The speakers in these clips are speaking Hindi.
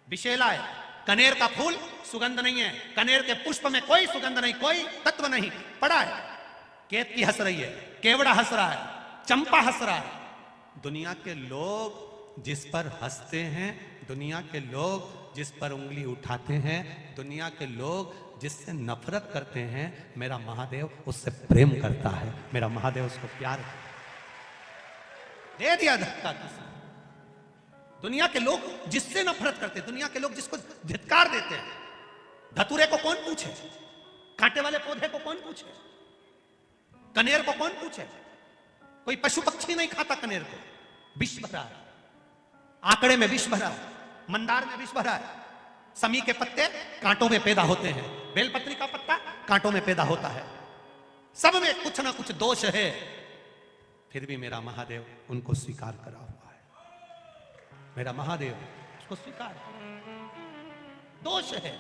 विशेला है। कनेर का फूल सुगंध नहीं है, कनेर के पुष्प में कोई सुगंध नहीं, कोई तत्व नहीं। पड़ा है, केतकी हंस रही है, केवड़ा हंस रहा है, चंपा हंस रहा है। दुनिया के लोग जिस पर हंसते हैं, दुनिया के लोग जिस पर उंगली उठाते हैं, दुनिया के लोग जिससे नफरत करते हैं, मेरा महादेव उससे प्रेम करता है, मेरा महादेव उसको प्यार दे दिया धक्का किसी। दुनिया के लोग जिससे नफरत करते हैं, दुनिया के लोग जिसको धिक्कार देते हैं, धतूरे को कौन पूछे, कांटे वाले पौधे को कौन पूछे, कनेर को कौन पूछे। कोई पशु पक्षी नहीं खाता कनेर को। विष भरा है, आंकड़े में विष भरा है, मंदार में विष भरा है। समी के पत्ते कांटों में पैदा होते हैं, बेलपत्री का पत्ता कांटों में पैदा होता है। सब में कुछ ना कुछ दोष है, फिर भी मेरा महादेव उनको स्वीकार करा हुआ है। मेरा महादेव उसको स्वीकार, दोष है,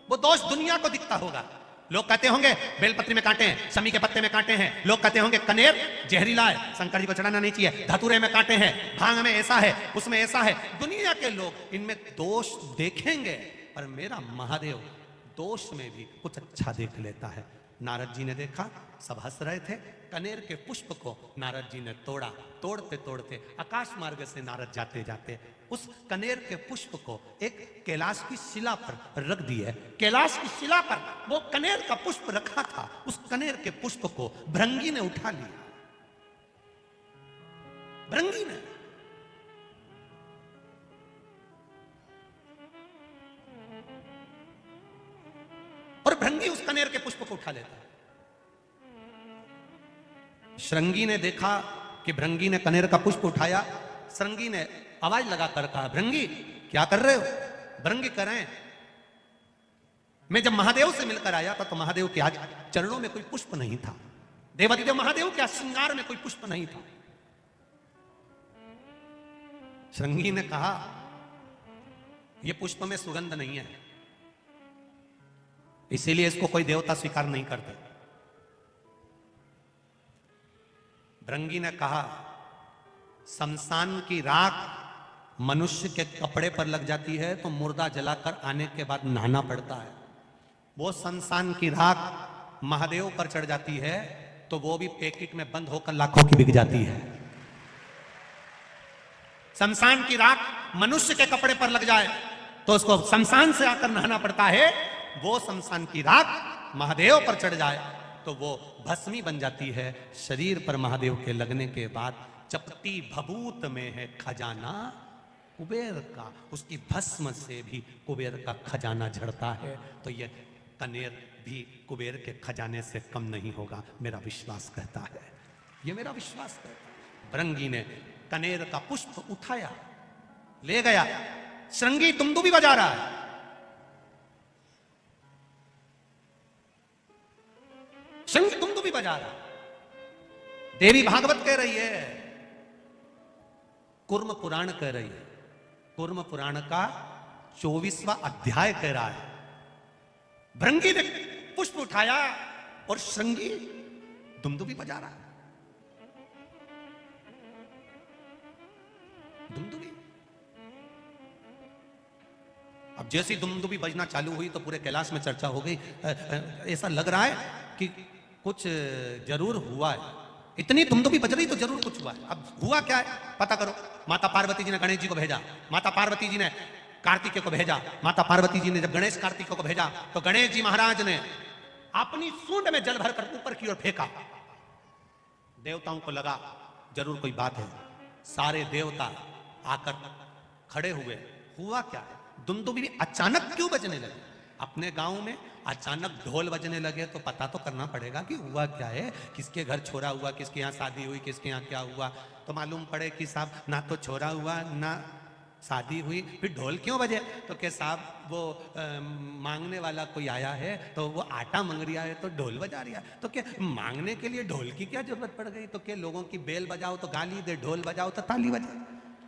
वो दोष दुनिया को दिखता होगा। लोग कहते होंगे बेलपत्री में कांटे हैं, समी के पत्ते में कांटे हैं। लोग कहते होंगे कनेर जहरीला है, शंकर जी को चढ़ाना नहीं चाहिए। धतूरे में कांटे हैं, भांग में ऐसा है, उसमें ऐसा है। दुनिया के लोग इनमें दोष देखेंगे, पर मेरा महादेव दोष में भी कुछ अच्छा देख लेता है। नारद जी ने देखा, सब हंस रहे थे। कनेर के पुष्प को नारद जी ने तोड़ा। तोड़ते तोड़ते आकाश मार्ग से नारद जाते जाते उस कनेर के पुष्प को एक कैलाश की शिला पर रख दिए। कैलाश की शिला पर वो कनेर का पुष्प रखा था, उस कनेर के पुष्प को भृंगी ने उठा लिया। भृंगी ने, और भृंगी उस कनेर के पुष्प को उठा लेता है। श्रृंगी ने देखा कि भृंगी ने कनेर का पुष्प उठाया। श्रृंगी ने आवाज लगाकर कहा, भृंगी क्या कर रहे हो? भृंगी कह रहे हैं, मैं जब महादेव से मिलकर आया था तो महादेव के आज चरणों में कोई पुष्प नहीं था। देवादिदेव महादेव के श्रृंगार में कोई पुष्प नहीं था। श्रृंगी ने कहा, यह पुष्प में सुगंध नहीं है, इसीलिए इसको कोई देवता स्वीकार नहीं करते। भृंगी ने कहा, शमशान की राख मनुष्य के कपड़े पर लग जाती है तो मुर्दा जलाकर आने के बाद नहाना पड़ता है। वो शमशान की राख महादेव पर चढ़ जाती है तो वो भी पैकेट में बंद होकर लाखों की बिक जाती है। शमशान की राख मनुष्य के कपड़े पर लग जाए तो उसको शमशान से आकर नहाना पड़ता है। वो शमशान की राख महादेव पर चढ़ जाए तो वो भस्मी बन जाती है। शरीर पर महादेव के लगने के बाद चपटी भभूत में है खजाना कुबेर का, उसकी भस्म से भी कुबेर का खजाना झड़ता है। तो ये कनेर भी कुबेर के खजाने से कम नहीं होगा, मेरा विश्वास कहता है, ये मेरा विश्वास कहता है। भृंगी ने कनेर का पुष्प उठाया, ले गया। श्रृंगी दुमदुमी बजा रहा है। श्रृंगी दुमदुमी बजा रहा है। देवी भागवत कह रही है, कुर्म पुराण कह रही है, कुर्म पुराण का 24वां अध्याय कह रहा है। भृंगी ने पुष्प उठाया और श्रृंगी दुमदुमी बजा रहा है। दुमदुमी, अब जैसी दुमदुमी बजना चालू हुई तो पूरे कैलाश में चर्चा हो गई। ऐसा लग रहा है कि कुछ जरूर हुआ है। इतनी दुमदुमी बज रही तो जरूर कुछ हुआ है। अब हुआ क्या है पता करो। माता पार्वती जी ने गणेश जी को भेजा, माता पार्वती जी ने कार्तिकेय को भेजा। माता पार्वती जी ने जब गणेश कार्तिकेय को भेजा तो गणेश जी महाराज ने अपनी सूंड में जल भरकर ऊपर की ओर फेंका। देवताओं को लगा जरूर कोई बात है। सारे देवता आकर खड़े हुए। हुआ क्या है? दुमदुमी अचानक क्यों बजने लगे? अपने गांव में अचानक ढोल बजने लगे तो पता तो करना पड़ेगा कि हुआ क्या है, किसके घर छोरा हुआ, किसके यहाँ शादी हुई, किसके यहाँ क्या हुआ। तो मालूम पड़े कि साहब ना तो छोरा हुआ ना शादी हुई, फिर ढोल क्यों बजे? तो के साहब वो मांगने वाला कोई आया है तो वो आटा मांग रिया है तो ढोल बजा रिया। तो क्या मांगने के लिए ढोल की क्या जरूरत पड़ गई? तो क्या लोगों की बेल बजाओ तो गाली दे, ढोल बजाओ तो ताली बजाओ,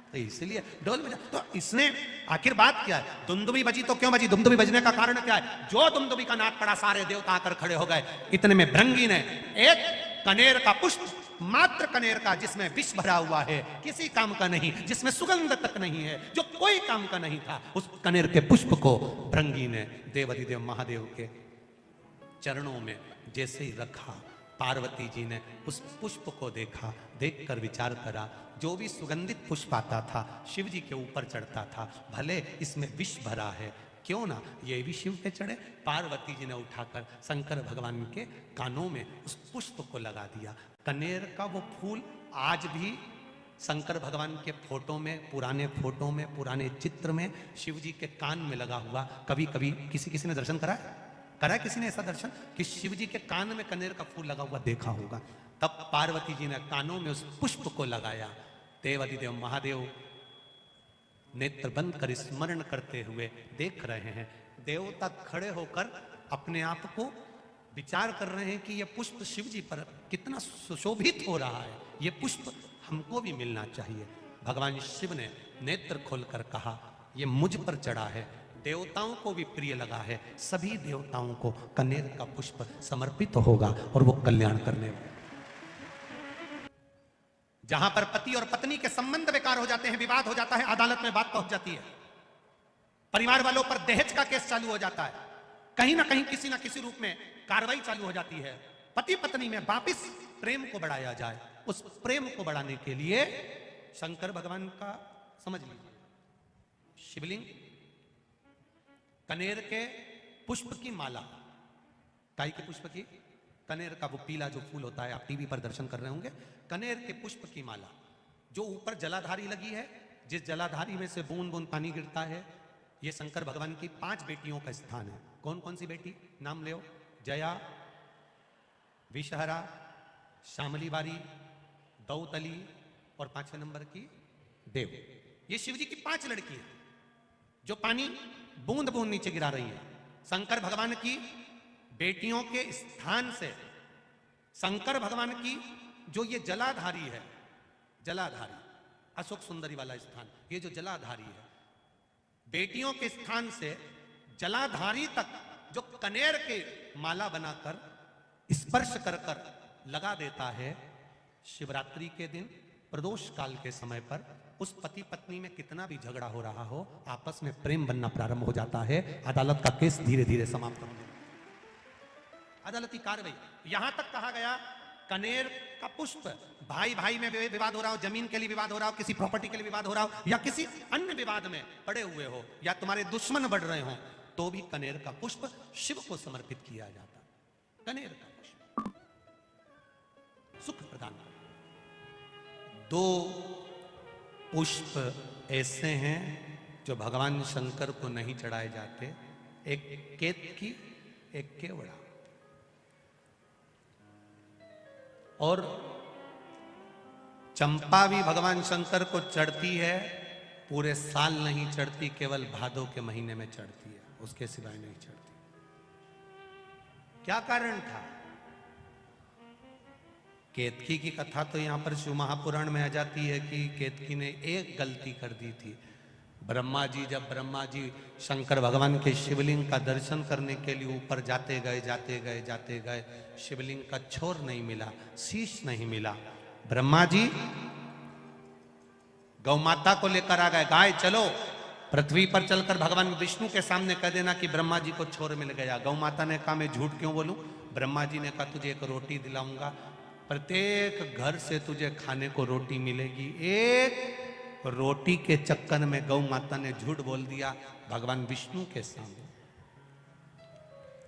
तो इसलिए ढोल बजा। तो इसने आखिर बात क्या है? दुमदुमी बजी तो क्यों बजी? दुमदुमी बजने का कारण क्या है? जो दुमदुमी का नाद पड़ा सारे देवता आकर खड़े हो गए। इतने में भृंगी ने एक कनेर का पुष्प मात्र कनेर का जिसमें विष भरा हुआ है, किसी काम का नहीं, जिसमें सुगंध तक नहीं है, जो कोई काम का नहीं था, उस कनेर के पुष्प को भृंगी ने देवाधिदेव महादेव के चरणों में जैसे ही रखा, पार्वती जी ने उस पुष्प को देखा, देखकर विचार करा, जो भी सुगंधित पुष्प आता था शिव जी के ऊपर चढ़ता था, भले इसमें विष भरा है, क्यों ना ये भी शिव पे चढ़े। पार्वती जी ने उठाकर शंकर भगवान के कानों में उस पुष्प को लगा दिया। कनेर का वो फूल आज भी शंकर भगवान के फोटो में, पुराने फोटो में, पुराने चित्र में शिव जी के कान में लगा हुआ। कभी कभी किसी ने दर्शन करा है किसी ने ऐसा दर्शन कि शिव जी के कान में कनेर का फूल लगा हुआ देखा होगा। तब पार्वती जी ने कानों में उस पुष्प को लगाया। देवाधिदेव महादेव नेत्र बंद कर स्मरण करते हुए देख रहे हैं। देवता खड़े होकर अपने आप को विचार कर रहे हैं कि यह पुष्प शिव जी पर कितना सुशोभित हो रहा है, यह पुष्प हमको भी मिलना चाहिए। भगवान शिव ने नेत्र खोलकर कहा, यह मुझ पर चढ़ा है, देवताओं को भी प्रिय लगा है, सभी देवताओं को कनेर का पुष्प समर्पित होगा और वो कल्याण करने वाला। जहां पर पति और पत्नी के संबंध बेकार हो जाते हैं, विवाद हो जाता है, अदालत में बात पहुंच जाती है, परिवार वालों पर दहेज का केस चालू हो जाता है, कहीं ना कहीं किसी ना किसी रूप में कार्रवाई चालू हो जाती है, पति पत्नी में वापिस प्रेम को बढ़ाया जाए। उस प्रेम को बढ़ाने के लिए शंकर भगवान का समझ लीजिए, शिवलिंग, कनेर के पुष्प की माला, काई के पुष्प की, कनेर का वो पीला जो फूल होता है, आप टीवी पर दर्शन कर रहे होंगे, कनेर के पुष्प की माला जो ऊपर जलाधारी लगी है, जिस जलाधारी में से बूंद बूंद पानी गिरता है, ये शंकर भगवान की 5 बेटियों का स्थान है। कौन कौन सी बेटी, नाम ले, जया, विषहरा, श्यामली बारी, दौतली और 5वें नंबर की देव। ये शिव जी की 5 लड़की है जो पानी बूंद बूंद नीचे गिरा रही है। शंकर भगवान की बेटियों के स्थान से शंकर भगवान की जो ये जलाधारी है, जलाधारी अशोक सुंदरी वाला स्थान, ये जो जलाधारी है, बेटियों के स्थान से जलाधारी तक जो कनेर के माला बनाकर स्पर्श कर कर लगा देता है, शिवरात्रि के दिन प्रदोष काल के समय पर उस पति पत्नी में कितना भी झगड़ा हो रहा हो, आपस में प्रेम बनना प्रारंभ हो जाता है। अदालत का केस धीरे धीरे समाप्त होने लगता है। अदालती कार्रवाई, यहां तक कहा गया कनेर का पुष्प, भाई भाई में विवाद हो रहा हो, जमीन के लिए विवाद हो रहा हो, किसी प्रॉपर्टी के लिए विवाद हो रहा हो, या किसी अन्य विवाद में पड़े हुए हो, या तुम्हारे दुश्मन बढ़ रहे हो, तो भी कनेर का पुष्प शिव को समर्पित किया जाता। कनेर का पुष्प सुख प्रदान करता। 2 पुष्प ऐसे हैं जो भगवान शंकर को नहीं चढ़ाए जाते, एक केतकी, एक केवड़ा। और चंपा भी भगवान शंकर को चढ़ती है, पूरे साल नहीं चढ़ती, केवल भादों के महीने में चढ़ती है, उसके सिवाय नहीं चढ़ती। क्या कारण था? केतकी की कथा तो यहां पर शिव महापुराण में आ जाती है कि केतकी ने एक गलती कर दी थी। जब ब्रह्मा जी शंकर भगवान के शिवलिंग का दर्शन करने के लिए ऊपर जाते गए, शिवलिंग का छोर नहीं मिला, शीश नहीं मिला। ब्रह्मा जी गौ माता को लेकर आ गए, गाय चलो पृथ्वी पर चलकर भगवान विष्णु के सामने कह देना कि ब्रह्मा जी को छोर मिल गया। गौ माता ने कहा मैं झूठ क्यों बोलूं? ब्रह्मा जी ने कहा तुझे एक रोटी दिलाऊंगा, प्रत्येक घर से तुझे खाने को रोटी मिलेगी। एक रोटी के चक्कर में गौ माता ने झूठ बोल दिया भगवान विष्णु के सामने।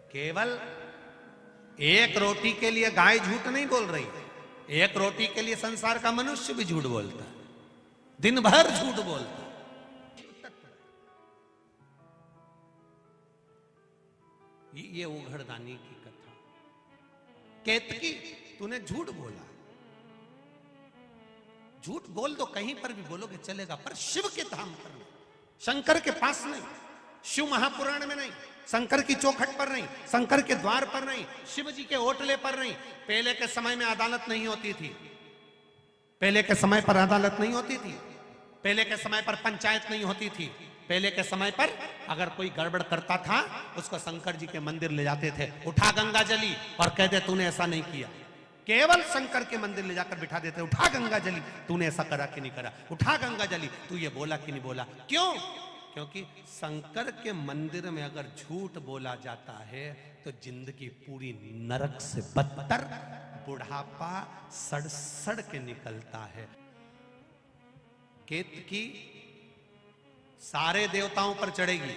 केवल एक रोटी के लिए गाय झूठ नहीं बोल रही, एक रोटी के लिए संसार का मनुष्य भी झूठ बोलता है, दिन भर झूठ बोलता है। ये उघड़दानी की कथा। केतकी तूने झूठ बोला, झूठ बोल दो, कहीं पर भी बोलोगे चलेगा, पर शिव के धाम पर नहीं, शंकर के पास नहीं, शिव महापुराण में नहीं, शंकर की चौखट पर नहीं, शंकर के द्वार पर नहीं, शिव जी के ओटले पर नहीं। पहले के समय में अदालत नहीं होती थी, पहले के समय पर अदालत नहीं होती थी, पहले के समय पर पंचायत नहीं होती थी। पहले के समय पर अगर कोई गड़बड़ करता था उसको शंकर जी के मंदिर ले जाते थे, उठा गंगा जली और कह दे तूने ऐसा नहीं किया। केवल शंकर के मंदिर ले जाकर बिठा देते, उठा गंगा जली, तूने ऐसा करा कि नहीं करा, उठा गंगा जली, तू ये बोला कि नहीं बोला। क्यों? क्योंकि शंकर के मंदिर में अगर झूठ बोला जाता है तो जिंदगी पूरी नरक से बदतर, बुढ़ापा सड़ सड़ के निकलता है। केतकी सारे देवताओं पर चढ़ेगी,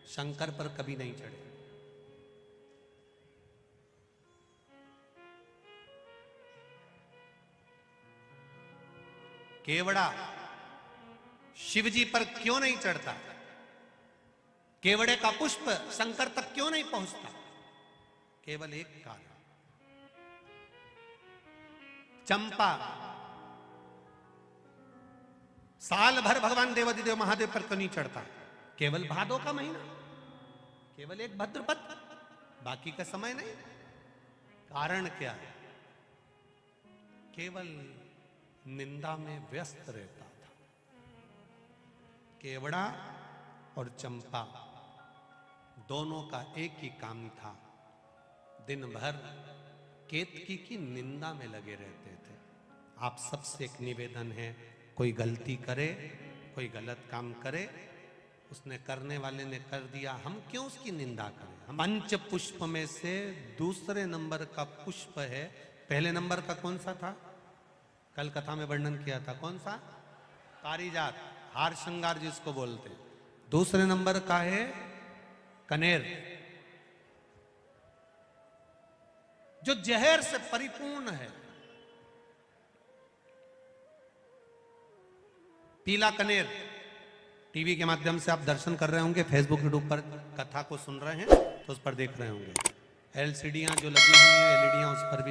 शंकर पर कभी नहीं चढ़ेगी। केवड़ा शिव जी पर क्यों नहीं चढ़ता? केवड़े का पुष्प शंकर तक क्यों नहीं पहुंचता? केवल एक कारण, चंपा साल भर भगवान देवादिदेव महादेव पर क्यों नहीं चढ़ता? केवल भादो का महीना, केवल एक भद्रपद, बाकी का समय नहीं। कारण क्या है? केवल निंदा में व्यस्त रहता था। केवड़ा और चंपा दोनों का एक ही काम था, दिन भर केतकी की निंदा में लगे रहते थे। आप सबसे एक निवेदन है, कोई गलती करे, कोई गलत काम करे, उसने करने वाले ने कर दिया, हम क्यों उसकी निंदा करें? हम पंच पुष्प में से दूसरे नंबर का पुष्प है। पहले नंबर का कौन सा था? कल कथा में वर्णन किया था, कौन सा? पारिजात, हार श्रृंगार जिसको बोलते। दूसरे नंबर का है कनेर, जो जहर से परिपूर्ण है। पीला कनेर टीवी के माध्यम से आप दर्शन कर रहे होंगे, फेसबुक यूट्यूब पर कथा को सुन रहे हैं तो उस पर देख रहे होंगे। एलसीडियां जो लगी हुई हैं, एलईडियां, उस पर भी